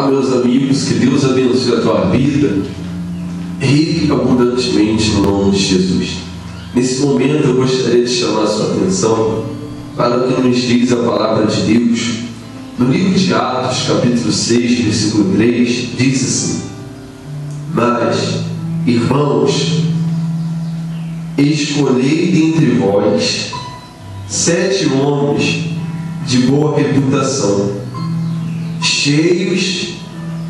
Meus amigos, que Deus abençoe a tua vida rica e abundantemente no nome de Jesus. Nesse momento eu gostaria de chamar a sua atenção para o que nos diz a palavra de Deus. No livro de Atos, capítulo 6, versículo 3, diz assim: Mas, irmãos, escolhei dentre vós 7 homens de boa reputação, cheios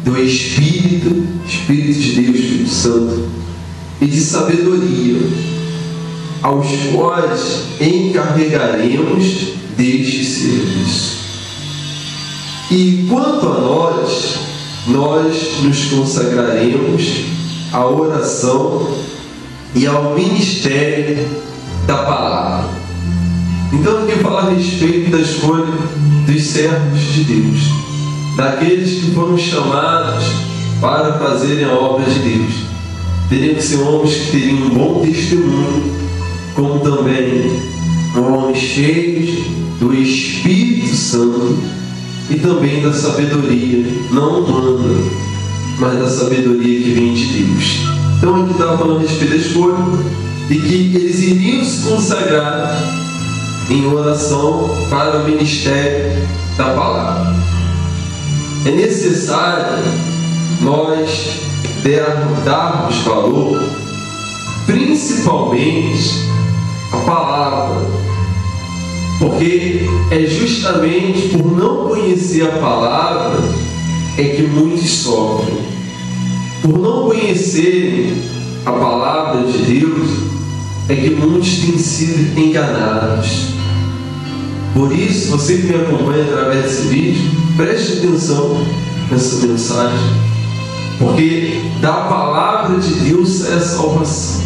do Espírito de Deus, Espírito Santo, e de sabedoria, aos quais encarregaremos deste serviço. E quanto a nós nos consagraremos à oração e ao ministério da palavra. Então aqui fala a respeito da escolha dos servos de Deus, daqueles que foram chamados para fazerem a obra de Deus. Teriam que ser homens que teriam um bom testemunho, como também homens cheios do Espírito Santo e também da sabedoria, não humana, mas da sabedoria que vem de Deus. Então aqui estava falando a respeito da escolha e que eles iriam se consagrar em oração para o ministério da palavra. É necessário nós darmos valor principalmente à palavra, porque é justamente por não conhecer a palavra é que muitos sofrem. Por não conhecerem a palavra de Deus é que muitos têm sido enganados. Por isso, você que me acompanha através desse vídeo, preste atenção nessa mensagem, porque da palavra de Deus sai a salvação,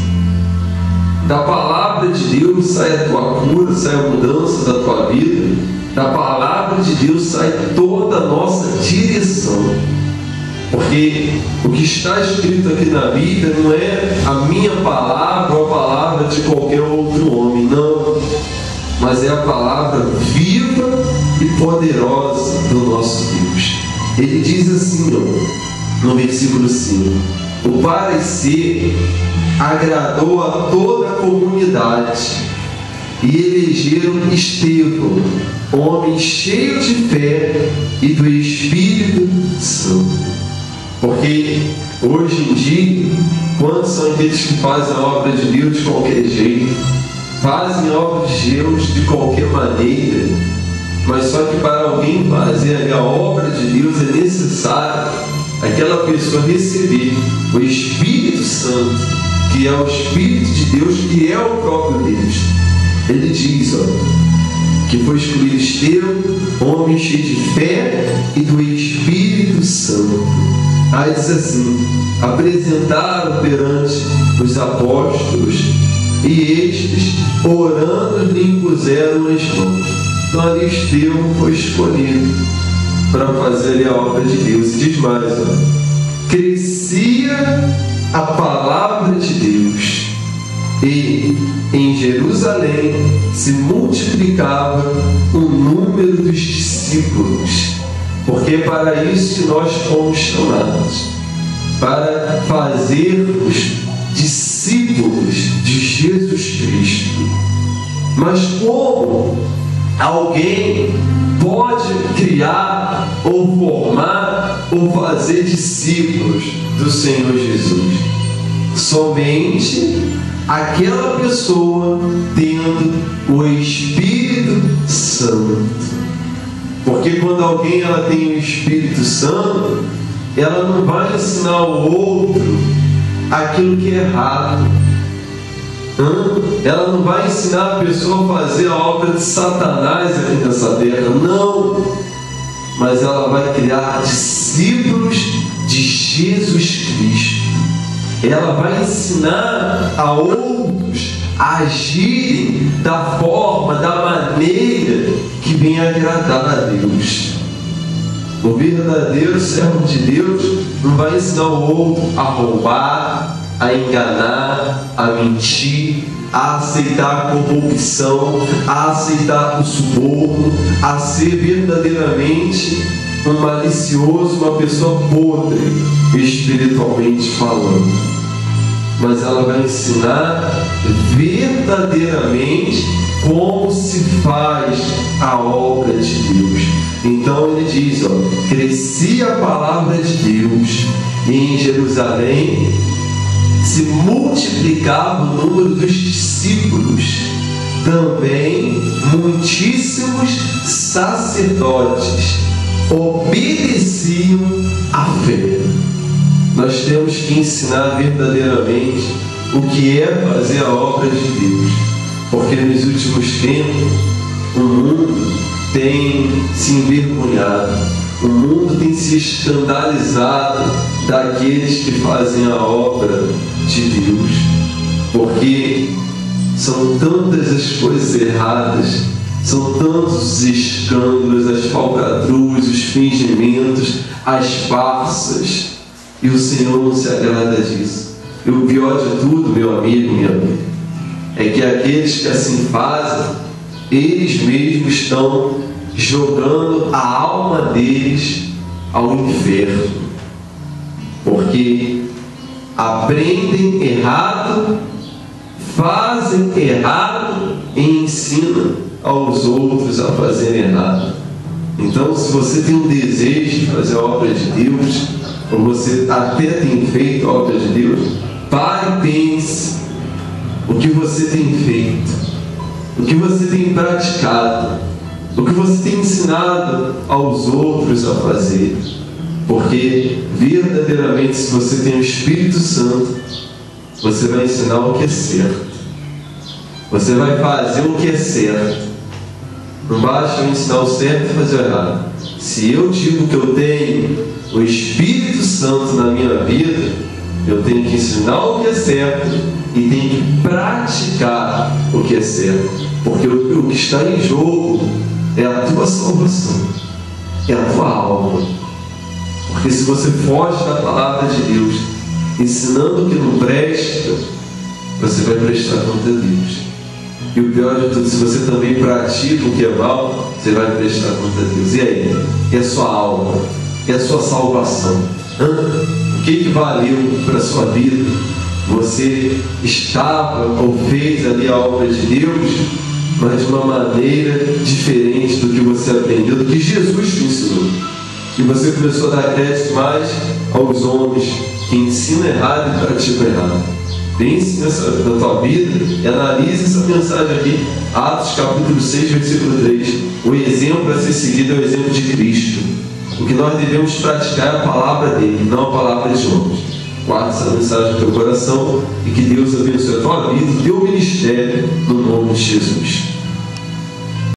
da palavra de Deus sai a tua cura, sai a mudança da tua vida, da palavra de Deus sai toda a nossa direção. Porque o que está escrito aqui na Bíblia não é a minha palavra ou a palavra de qualquer outro homem, não, mas é a palavra viva e poderosa do nosso Deus. Ele diz assim, no versículo 5: o parecer agradou a toda a comunidade e elegeram Estevão, homem cheio de fé e do Espírito Santo. Porque hoje em dia, quantos são aqueles que fazem a obra de Deus de qualquer jeito, fazem a obra de Deus de qualquer maneira, mas só que para alguém fazer a obra de Deus é necessário aquela pessoa receber o Espírito Santo, que é o Espírito de Deus, que é o próprio Deus. Ele diz que foi escolhido Estevão, homem cheio de fé e do Espírito Santo. Aí diz assim: apresentaram perante os apóstolos e estes, orando, lhe impuseram as mãos. Então ali Estevão foi escolhido para fazer a obra de Deus. E diz mais: crescia a palavra de Deus e em Jerusalém se multiplicava o número dos discípulos. Porque é para isso que nós fomos chamados, para fazermos discípulos de Jesus Cristo. Mas como alguém pode criar ou formar ou fazer discípulos do Senhor Jesus? Somente aquela pessoa tendo o Espírito Santo. Porque quando alguém tem o Espírito Santo, ela não vai ensinar ao outro aquilo que é errado. Ela não vai ensinar a pessoa a fazer a obra de Satanás aqui nessa terra, não. Mas ela vai criar discípulos de Jesus Cristo. Ela vai ensinar a outros a agirem da forma, da maneira que vem agradar a Deus. O verdadeiro servo de Deus não vai ensinar o outro a roubar, a enganar, a mentir, a aceitar a corrupção, a aceitar o suborno, a ser verdadeiramente um malicioso, uma pessoa podre, espiritualmente falando. Mas ela vai ensinar verdadeiramente como se faz a obra de Deus. Então ele diz, crescia a palavra de Deus, e em Jerusalém se multiplicava o número dos discípulos, também muitíssimos sacerdotes obedeciam à fé. Nós temos que ensinar verdadeiramente o que é fazer a obra de Deus, porque nos últimos tempos o mundo tem se envergonhado, o mundo tem se escandalizado daqueles que fazem a obra de Deus, porque são tantas as coisas erradas, são tantos os escândalos, as falcatruas, os fingimentos, as farsas, e o Senhor não se agrada disso. E o pior de tudo, meu amigo, minha amiga, é que aqueles que assim fazem, eles mesmos estão jogando a alma deles ao inferno, porque aprendem errado, fazem errado e ensinam aos outros a fazerem errado. Então, se você tem um desejo de fazer a obra de Deus, ou você até tem feito a obra de Deus, pare e pense o que você tem feito, o que você tem praticado, o que você tem ensinado aos outros a fazer. Porque verdadeiramente, se você tem o Espírito Santo, você vai ensinar o que é certo, você vai fazer o que é certo. Não basta eu ensinar o certo e fazer o errado. Se eu digo que eu tenho o Espírito Santo na minha vida, eu tenho que ensinar o que é certo e tenho que praticar o que é certo, porque o que está em jogo é a tua salvação, é a tua alma. Porque se você foge da palavra de Deus, ensinando o que não presta, você vai prestar conta a Deus. E o pior de tudo, se você também pratica o que é mal, você vai prestar conta a Deus. E aí? É a sua alma, é a sua salvação. O que valeu para a sua vida? Você estava ou fez ali a obra de Deus, mas de uma maneira diferente do que você aprendeu, do que Jesus te ensinou. E você começou a dar crédito mais aos homens que ensinam errado e praticam errado. Pense na tua vida e analise essa mensagem aqui. Atos capítulo 6, versículo 3. O exemplo a ser seguido é o exemplo de Cristo. O que nós devemos praticar é a palavra dele, não a palavra de homens. Guarda essa mensagem no teu coração e que Deus abençoe a tua vida e o teu ministério no nome de Jesus.